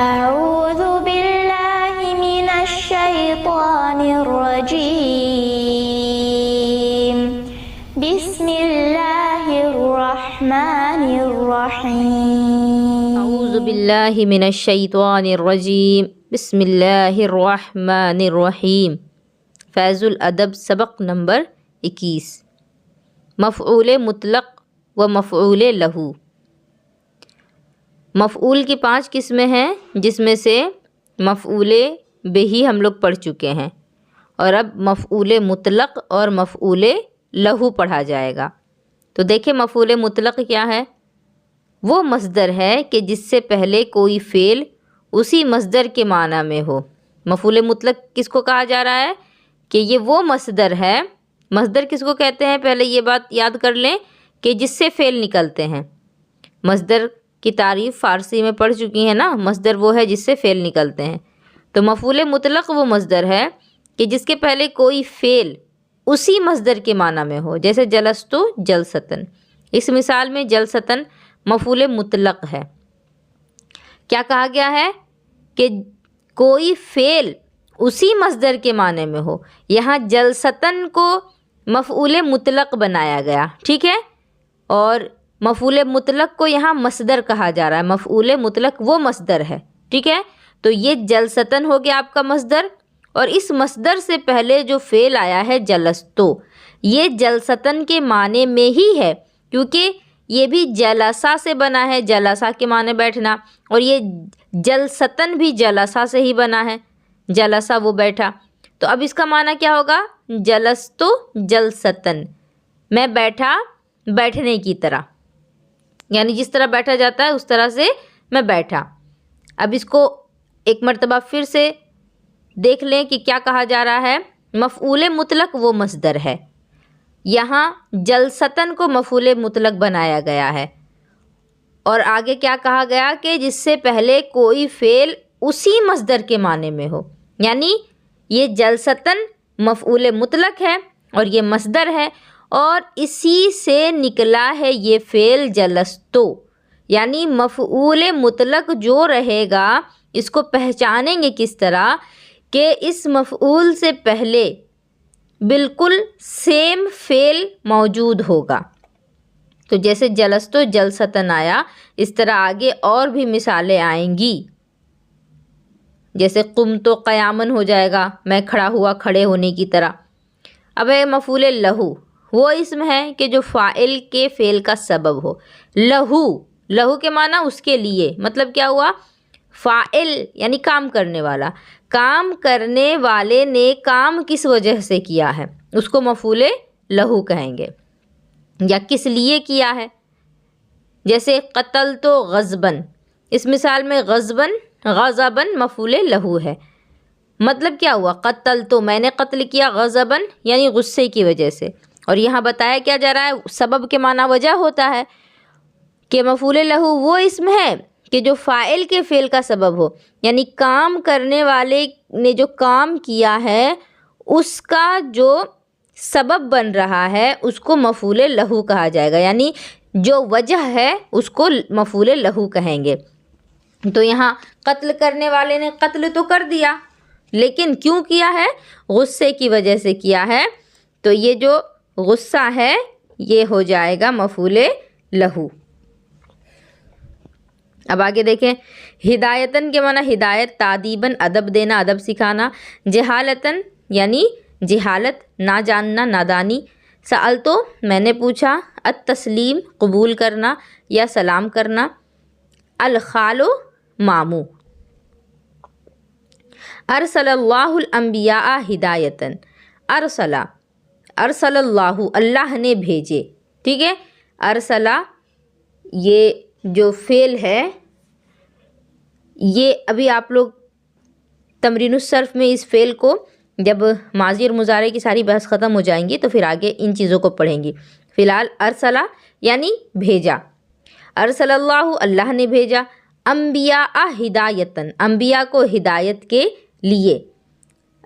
أعوذ بالله من الشيطان الرجيم بسم الله الرحمن الرحيم اعوذ باللہ من الشیطان الرجیم بسم اللہ الرحمن الرحیم۔ فیض الادب سبق نمبر 21، مفعول مطلق و مفعول لہو۔ مفعول کی 5 قسمیں ہیں، جس میں سے مفعول بہی ہم لوگ پڑھ چکے ہیں، اور اب مفعول مطلق اور مفعول لہو پڑھا جائے گا۔ تو دیکھیں مفعول مطلق کیا ہے؟ وہ مصدر ہے کہ جس سے پہلے کوئی فعل اسی مصدر کے معنی میں ہو۔ مفعول مطلق کس کو کہا جا رہا ہے؟ کہ یہ وہ مصدر ہے۔ مصدر کس کو کہتے ہیں؟ پہلے یہ بات یاد کر لیں کہ جس سے فعل نکلتے ہیں۔ مصدر کی تعریف فارسی میں پڑھ چکی ہیں نا، مصدر وہ ہے جس سے فعل نکلتے ہیں۔ تو مفعول مطلق وہ مصدر ہے کہ جس کے پہلے کوئی فعل اسی مصدر کے معنی میں ہو، جیسے جلستو جلستن۔ اس مثال میں جلستن مفعول مطلق ہے۔ کیا کہا گیا ہے؟ کہ کوئی فعل اسی مصدر کے معنی میں ہو۔ یہاں جلستن کو مفعول مطلق بنایا گیا، ٹھیک ہے؟ اور مفعول مطلق کو یہاں مصدر کہا جا رہا ہے۔ مفعول مطلق وہ مصدر ہے، ٹھیک ہے؟ تو یہ جلستن ہو گیا آپ کا مصدر، اور اس مصدر سے پہلے جو فعل آیا ہے جلستو، یہ جلستن کے معنی میں ہی ہے، کیونکہ یہ بھی جلسہ سے بنا ہے، جلسہ کے معنی بیٹھنا، اور یہ جلستن بھی جلسہ سے ہی بنا ہے، جلسہ وہ بیٹھا۔ تو اب اس کا معنی کیا ہوگا؟ جلستو جلستن، میں بیٹھا بیٹھنے کی طرح، یعنی جس طرح بیٹھا جاتا ہے اس طرح سے میں بیٹھا۔ اب اس کو ایک مرتبہ پھر سے دیکھ لیں کہ کیا کہا جا رہا ہے۔ مفعول مطلق وہ مصدر ہے، یہاں جلستن کو مفعول مطلق بنایا گیا ہے، اور آگے کیا کہا گیا کہ جس سے پہلے کوئی فعل اسی مصدر کے معنی میں ہو، یعنی یہ جلستن مفعول مطلق ہے اور یہ مصدر ہے، اور اسی سے نکلا ہے یہ فعل جلستو۔ یعنی مفعول مطلق جو رہے گا اس کو پہچانیں گے کس طرح کہ اس مفعول سے پہلے بالکل سیم فعل موجود ہوگا۔ تو جیسے جلستو جلستن آیا، اس طرح آگے اور بھی مثالیں آئیں گی، جیسے قم تو قیامن ہو جائے گا، میں کھڑا ہوا کھڑے ہونے کی طرح۔ اب ہے مفعول لہو، وہ اسم ہے کہ جو فاعل کے فعل کا سبب ہو۔ لہو، لہو کے معنی اس کے لیے، مطلب کیا ہوا؟ فاعل یعنی کام کرنے والا، کام کرنے والے نے کام کس وجہ سے کیا ہے اس کو مفعول لہو کہیں گے، یا کس لیے کیا ہے۔ جیسے قتل تو غضبن، اس مثال میں غضبن غضبن مفعول لہو ہے۔ مطلب کیا ہوا؟ قتل تو میں نے قتل کیا، غضبن یعنی غصے کی وجہ سے، اور یہاں بتایا کیا جا رہا ہے؟ سبب کے معنی وجہ ہوتا ہے کہ مفعول لہو وہ اسم ہے کہ جو فاعل کے فعل کا سبب ہو، یعنی کام کرنے والے نے جو کام کیا ہے اس کا جو سبب بن رہا ہے اس کو مفعول لہو کہا جائے گا، یعنی جو وجہ ہے اس کو مفعول لہو کہیں گے۔ تو یہاں قتل کرنے والے نے قتل تو کر دیا، لیکن کیوں کیا ہے؟ غصے کی وجہ سے کیا ہے، تو یہ جو غصہ ہے یہ ہو جائے گا مفعول لہو۔ اب آگے دیکھیں، ہدایتاً کے معنی ہدایت، تعدیباً ادب دینا، ادب سکھانا، جہالتاً یعنی جہالت، نہ جاننا، نادانی، سألتو میں نے پوچھا، التسلیم قبول کرنا یا سلام کرنا، الخالو ماموں۔ ارسل اللہ الانبیاء ہدایتاً، ارسل اللہ اللہ نے بھیجے، ٹھیک ہے؟ ارسلہ یہ جو فعل ہے، یہ ابھی آپ لوگ تمرین الصرف میں اس فعل کو جب ماضی اور مضارع کی ساری بحث ختم ہو جائیں گی تو پھر آگے ان چیزوں کو پڑھیں گی۔ فی الحال ارسلہ یعنی بھیجا، ارسل اللہ اللہ نے بھیجا، انبیاء ہدایتاً انبیاء کو ہدایت کے لیے۔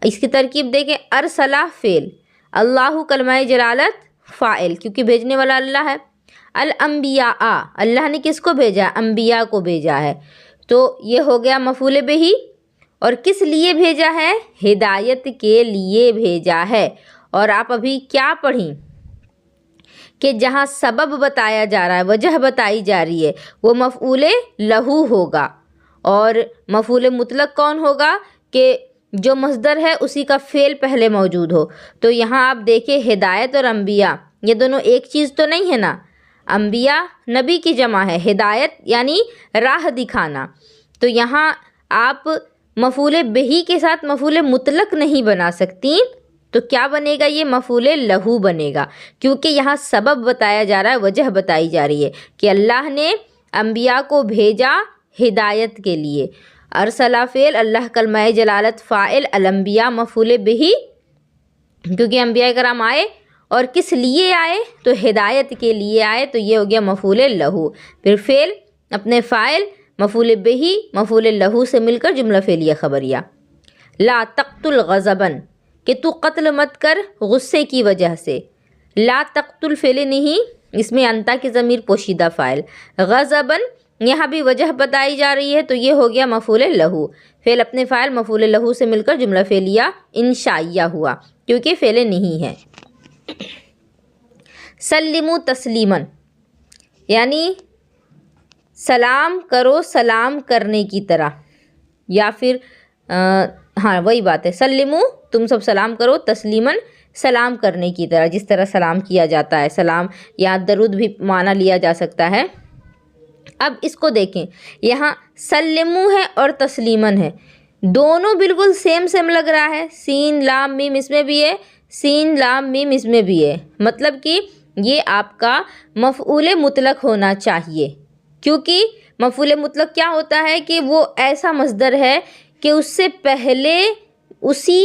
اس کی ترکیب دیکھیں، ارسلہ فعل، اللہ کلمہ جلالت فاعل کیونکہ بھیجنے والا اللہ ہے، الانبیاء اللہ نے کس کو بھیجا؟ انبیاء کو بھیجا ہے۔ تو یہ ہو گیا مفعول بہی. اور کس لیے بھیجا ہے؟ ہدایت کے لیے بھیجا ہے. اور آپ ابھی کیا پڑھیں کہ جہاں سبب بتایا جا رہا ہے، وجہ بتائی جا رہی ہے، وہ مفعول لہو ہوگا. اور مفعول مطلق کون ہوگا؟ کہ جو مصدر ہے اسی کا فعل پہلے موجود ہو. تو یہاں آپ دیکھیں ہدایت اور انبیاء یہ دونوں ایک چیز تو نہیں ہے نا. انبیاء نبی کی جمع ہے، ہدایت یعنی راہ دکھانا. تو یہاں آپ مفعول بہی کے ساتھ مفعول مطلق نہیں بنا سکتی. تو کیا بنے گا؟ یہ مفعول لہو بنے گا، کیونکہ یہاں سبب بتایا جا رہا ہے، وجہ بتائی جا رہی ہے کہ اللہ نے انبیاء کو بھیجا ہدایت کے لیے. ارسلہ فعل، اللہ کلمہ جلالت فاعل، الانبیاء مفعول بہی، کیونکہ انبیاء کرام آئے اور کس لیے آئے؟ تو ہدایت کے لیے آئے. تو یہ ہو گیا مفعول لہو. پھر فعل اپنے فاعل مفعول بہی مفعول لہو سے مل کر جملہ فعلیہ خبریہ. لا تقتل غضبا، کہ تو قتل مت کر غصے کی وجہ سے. لا تقتل فعل نہیں، اس میں انتا کی ضمیر پوشیدہ فاعل. غضبا یہاں بھی وجہ بتائی جا رہی ہے، تو یہ ہو گیا مفعول لہو. فعل اپنے فاعل مفعول لہو سے مل کر جملہ فعلیہ انشائیہ ہوا، کیونکہ فعل نہیں ہے. سلموا تسلیما، یعنی سلام کرو سلام کرنے کی طرح، یا پھر ہاں وہی بات ہے، سلموا تم سب سلام کرو، تسلیماً سلام کرنے کی طرح، جس طرح سلام کیا جاتا ہے. سلام یا درود بھی معنی لیا جا سکتا ہے. اب اس کو دیکھیں، یہاں سلموا ہے اور تسلیماً ہے، دونوں بالکل سیم لگ رہا ہے. سین لام میم اس میں بھی ہے، سین لام میم اس میں بھی ہے. مطلب کہ یہ آپ کا مفعول مطلق ہونا چاہیے، کیونکہ مفعول مطلق کیا ہوتا ہے کہ وہ ایسا مصدر ہے کہ اس سے پہلے اسی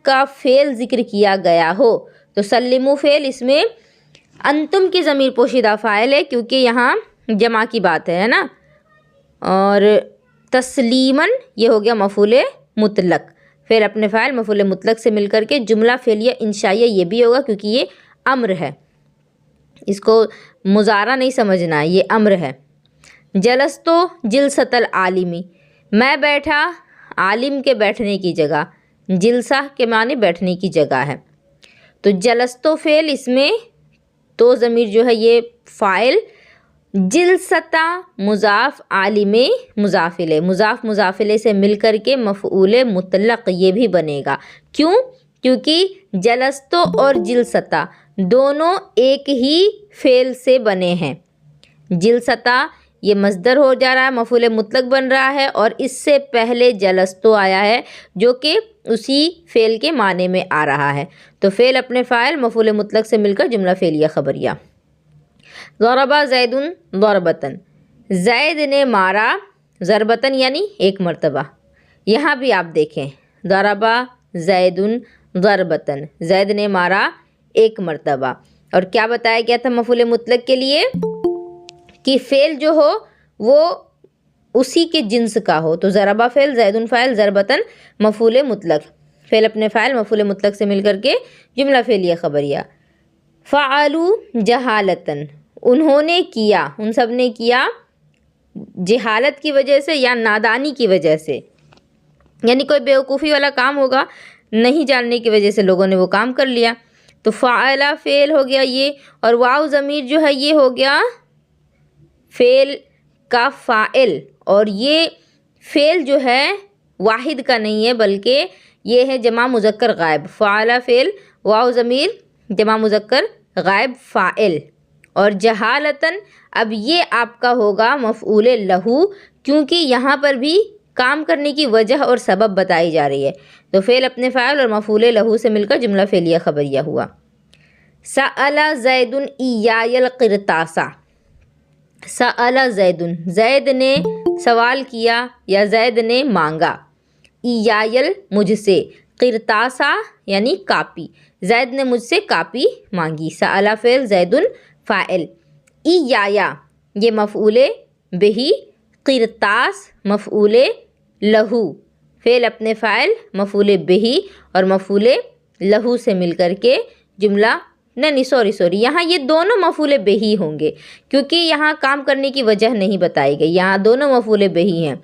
کا فعل ذکر کیا گیا ہو. تو سلموا فعل، اس میں انتم کی ضمیر پوشیدہ فاعل ہے، کیونکہ یہاں جمع کی بات ہے نا. اور تسلیماً یہ ہو گیا مفعول مطلق. پھر اپنے فاعل مفعول مطلق سے مل کر کے جملہ فعلیہ انشائیہ یہ بھی ہوگا، کیونکہ یہ امر ہے، اس کو مضارع نہیں سمجھنا ہے، یہ امر ہے. جلستو جلسۃ العالمی، میں بیٹھا عالم کے بیٹھنے کی جگہ. جلسہ کے معنی بیٹھنے کی جگہ ہے. تو جلستو فعل، اس میں تو ضمیر جو ہے یہ فاعل، جلستا مضاف عالم مضاف الیہ، مضاف مضاف الیہ سے مل کر کے مفعول مطلق یہ بھی بنے گا. کیوں؟ کیونکہ جلستو اور جلستا دونوں ایک ہی فعل سے بنے ہیں. جلستا یہ مصدر ہو جا رہا ہے، مفعول مطلق بن رہا ہے، اور اس سے پہلے جلستو آیا ہے جو کہ اسی فعل کے معنی میں آ رہا ہے. تو فعل اپنے فاعل مفعول مطلق سے مل کر جملہ فعلیہ خبریہ. ضرب زید ضربتاً، زید نے مارا ضربتاً یعنی ایک مرتبہ. یہاں بھی آپ دیکھیں ضرب زید ضربتاً، زید نے مارا ایک مرتبہ. اور کیا بتایا گیا تھا مفعول مطلق کے لیے؟ کہ فعل جو ہو وہ اسی کے جنس کا ہو. تو ضربہ فعل، زید فاعل، ضربتاً مفعول مطلق. فعل اپنے فاعل مفعول مطلق سے مل کر کے جملہ فعلیہ خبریہ. فعلوا جہالتاً، انہوں نے کیا، ان سب نے کیا جہالت کی وجہ سے یا نادانی کی وجہ سے، یعنی کوئی بیوقوفی والا کام ہوگا، نہیں جاننے کی وجہ سے لوگوں نے وہ کام کر لیا. تو فعلا فعل ہو گیا یہ، اور واو ضمیر جو ہے یہ ہو گیا فعل کا فاعل. اور یہ فعل جو ہے واحد کا نہیں ہے، بلکہ یہ ہے جمع مذکر غائب. فعلا فعل، واو ضمیر، جمع مذکر غائب فاعل. اور جہالتاً اب یہ آپ کا ہوگا مفعول لہو، کیونکہ یہاں پر بھی کام کرنے کی وجہ اور سبب بتائی جا رہی ہے. تو فعل اپنے فاعل اور مفعول لہو سے مل کر جملہ فعلیہ خبریہ ہوا. سأل زید ایای القرطاس، سأل زید، زید نے سوال کیا یا زید نے مانگا، ایای مجھ سے، قرطاسا یعنی کاپی، زید نے مجھ سے کاپی مانگی. سأل فعل، زید فاعل، ایایا یہ مفعول بہی، قرطاس مفعول لہو. فعل اپنے فاعل مفعول بہی اور مفعول لہو سے مل کر کے جملہ نہیں سوری یہاں یہ دونوں مفعول بہی ہوں گے، کیونکہ یہاں کام کرنے کی وجہ نہیں بتائی گئی، یہاں دونوں مفعول بہی ہیں.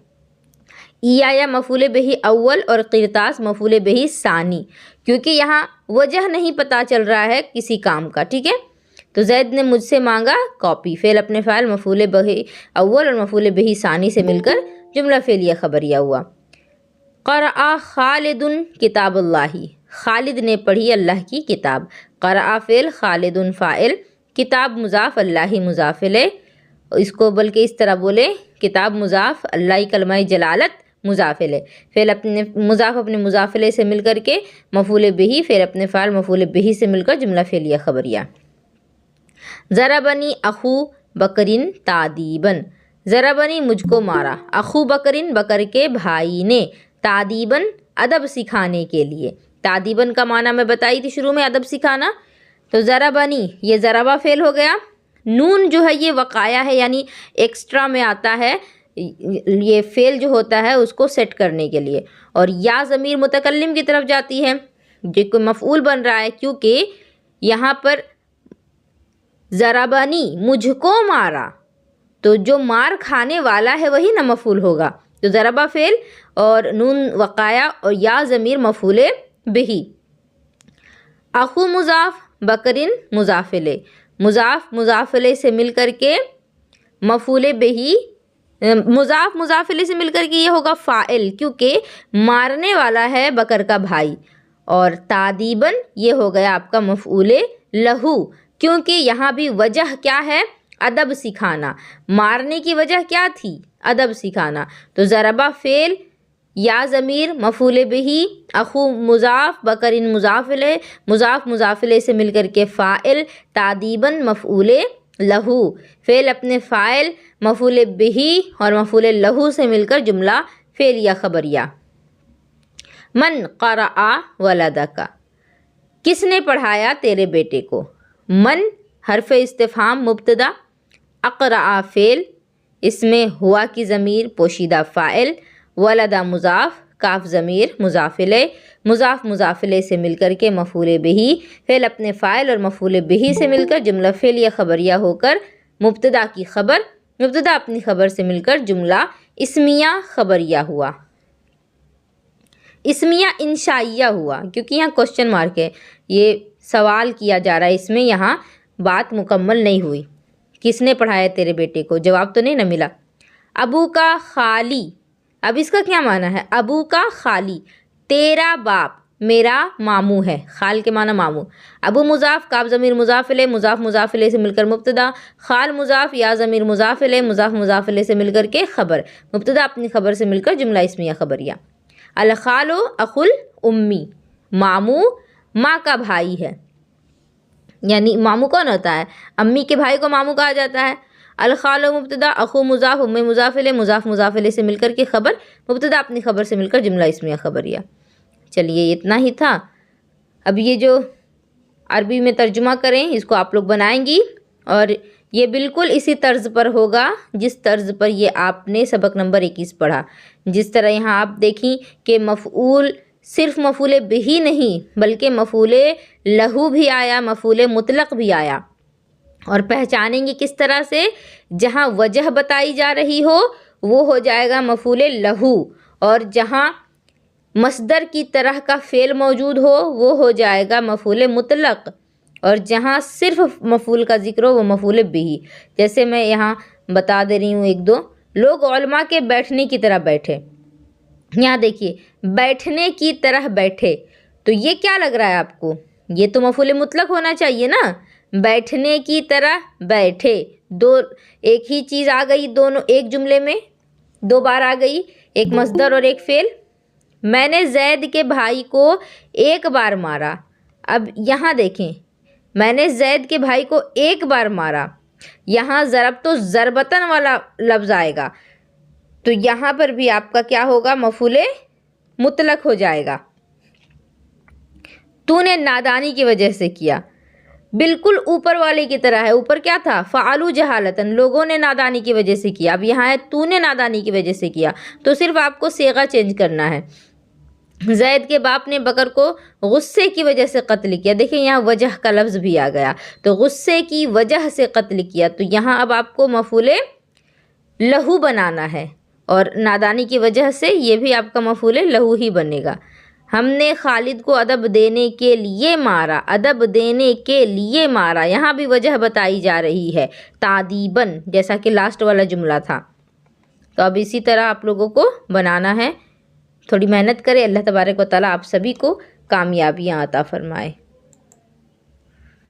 ایایا مفعول بہی اول اور قرطاس مفعول بہی ثانی، کیونکہ یہاں وجہ نہیں پتہ چل رہا ہے کسی کام کا، ٹھیک ہے۔ تو زید نے مجھ سے مانگا کاپی، فعل اپنے فاعل مفعول بہی اول اور مفعول بہی ثانی سے مل کر جملہ فعلیہ خبریہ ہوا۔ قرأ خالد کتاب اللہ، خالد نے پڑھی اللہ کی کتاب۔ قرأ فعل، خالد فاعل، کتاب مضاف، اللہ مضاف الیہ، اس کو بلکہ اس طرح بولے کتاب مضاف، اللہ کلمہ جلالت مضاف الیہ، فعل اپنے مضاف اپنے مضاف الیہ سے مل کر کے مفعول بہی، فعل اپنے فاعل مفعول بہی سے مل کر جملہ فعلیہ خبریہ۔ ضربنی اخو بکرن تعدیباً، ضربنی مجھ کو مارا، اخو بکرن بکر کے بھائی نے، تعدیباً ادب سکھانے کے لیے۔ تعدیباً کا معنی میں بتائی تھی شروع میں، ادب سکھانا۔ تو ضربنی یہ ضربہ فعل ہو گیا، نون جو ہے یہ وقایا ہے، یعنی ایکسٹرا میں آتا ہے، یہ فعل جو ہوتا ہے اس کو سیٹ کرنے کے لیے، اور یا ضمیر متکلم کی طرف جاتی ہے، جو کوئی مفعول بن رہا ہے، کیونکہ یہاں پر ضربنی مجھ کو مارا، تو جو مار کھانے والا ہے وہی نہ مفعول ہوگا۔ تو ضربہ فعل اور نون وقایا اور یا ضمیر مفعول بہی۔ اخو مضاف، بکرن مضاف الیہ، مضاف مضاف الیہ سے مل کر کے مفعول بہی، مضاف مضاف الیہ سے مل کر کے یہ ہوگا فاعل، کیونکہ مارنے والا ہے بکر کا بھائی، اور تعدیباً یہ ہو گیا آپ کا مفعول لہو، کیونکہ یہاں بھی وجہ کیا ہے؟ ادب سکھانا۔ مارنے کی وجہ کیا تھی؟ ادب سکھانا۔ تو ضربہ فعل، یا ضمیر مفعول بہی، اخو مضاف، بکرن مضاف الیہ، مضاف مضاف الیہ سے مل کر کے فاعل، تعدیباً مفعول لہو، فعل اپنے فاعل مفعول بہی اور مفعول لہو سے مل کر جملہ فعلیہ خبریہ۔ من قرأ ولدک، کس نے پڑھایا تیرے بیٹے کو؟ من حرف استفہام مبتدا، اقرأ فعل، اس میں ہوا کی ضمیر پوشیدہ فاعل، ولدا مضاف، کاف ضمیر مضاف الیہ، مضاف مضاف الیہ سے مل کر کے مفعول بہی، فعل اپنے فاعل اور مفعول بہی سے مل کر جملہ فعلیہ خبریہ ہو کر مبتدا کی خبر، مبتدا اپنی خبر سے مل کر جملہ اسمیہ خبریہ ہوا۔ اسمیہ انشائیہ ہوا، کیونکہ یہاں کوشچن مارک ہے، یہ سوال کیا جا رہا ہے، اس میں یہاں بات مکمل نہیں ہوئی۔ کس نے پڑھایا تیرے بیٹے کو؟ جواب تو نہیں نہ ملا۔ ابو کا خالی، اب اس کا کیا معنی ہے؟ ابو کا خالی، تیرا باپ میرا ماموں ہے، خال کے معنی ماموں۔ ابو مضاف، کاف ضمیر مضاف الیہ، مضاف مضاف الیہ سے مل کر مبتدا، خال مضاف، یا ضمیر مضاف الیہ، مضاف مضاف الیہ سے مل کر کے خبر، مبتدا اپنی خبر سے مل کر جملہ اسمیہ خبریہ۔ الخال اخو الامی، ماموں ماں کا بھائی ہے، یعنی ماموں کون ہوتا ہے؟ امی کے بھائی کو ماموں کہا جاتا ہے۔ الخال مبتدا، اخو مضاف، ام مضاف الیہ، مضاف مضاف الیہ سے مل کر کے خبر، مبتدا اپنی خبر سے مل کر جملہ اسمیہ خبریہ۔ چلیے اتنا ہی تھا۔ اب یہ جو عربی میں ترجمہ کریں اس کو آپ لوگ بنائیں گی، اور یہ بالکل اسی طرز پر ہوگا جس طرز پر یہ آپ نے سبق نمبر 21 پڑھا۔ جس طرح یہاں آپ دیکھیں کہ مفعول صرف مفعول بہی نہیں بلکہ مفعول لہو بھی آیا، مفعول مطلق بھی آیا، اور پہچانیں گے کس طرح سے؟ جہاں وجہ بتائی جا رہی ہو وہ ہو جائے گا مفعول لہو، اور جہاں مصدر کی طرح کا فعل موجود ہو وہ ہو جائے گا مفعول مطلق، اور جہاں صرف مفعول کا ذکر ہو وہ مفعول بہی۔ جیسے میں یہاں بتا دے رہی ہوں ایک دو، لوگ علماء کے بیٹھنے کی طرح بیٹھے، یہاں دیکھیے بیٹھنے کی طرح بیٹھے، تو یہ کیا لگ رہا ہے آپ کو؟ یہ تو مفعول مطلق ہونا چاہیے نا، بیٹھنے کی طرح بیٹھے، دو ایک ہی چیز آ گئی، دونوں ایک جملے میں دو بار آ گئی، ایک مصدر اور ایک فعل۔ میں نے زید کے بھائی کو ایک بار مارا، اب یہاں دیکھیں میں نے زید کے بھائی کو ایک بار مارا، یہاں ضرب تو ضربتن والا لفظ آئے گا، تو یہاں پر بھی آپ کا کیا ہوگا؟ مفعول مطلق ہو جائے گا۔ تو نے نادانی کی وجہ سے کیا، بالکل اوپر والے کی طرح ہے، اوپر کیا تھا؟ فعلوا جہالتن، لوگوں نے نادانی کی وجہ سے کیا، اب یہاں ہے تو نے نادانی کی وجہ سے کیا، تو صرف آپ کو صیغہ چینج کرنا ہے۔ زید کے باپ نے بکر کو غصے کی وجہ سے قتل کیا، دیکھیں یہاں وجہ کا لفظ بھی آ گیا، تو غصے کی وجہ سے قتل کیا، تو یہاں اب آپ کو مفعول لہو بنانا ہے، اور نادانی کی وجہ سے یہ بھی آپ کا مفعول لہو ہی بنے گا۔ ہم نے خالد کو ادب دینے کے لیے مارا، ادب دینے کے لیے مارا، یہاں بھی وجہ بتائی جا رہی ہے تعدیباً، جیسا کہ لاسٹ والا جملہ تھا۔ تو اب اسی طرح آپ لوگوں کو بنانا ہے، تھوڑی محنت کریں۔ اللہ تبارک و تعالیٰ آپ سبھی کو کامیابیاں عطا فرمائے۔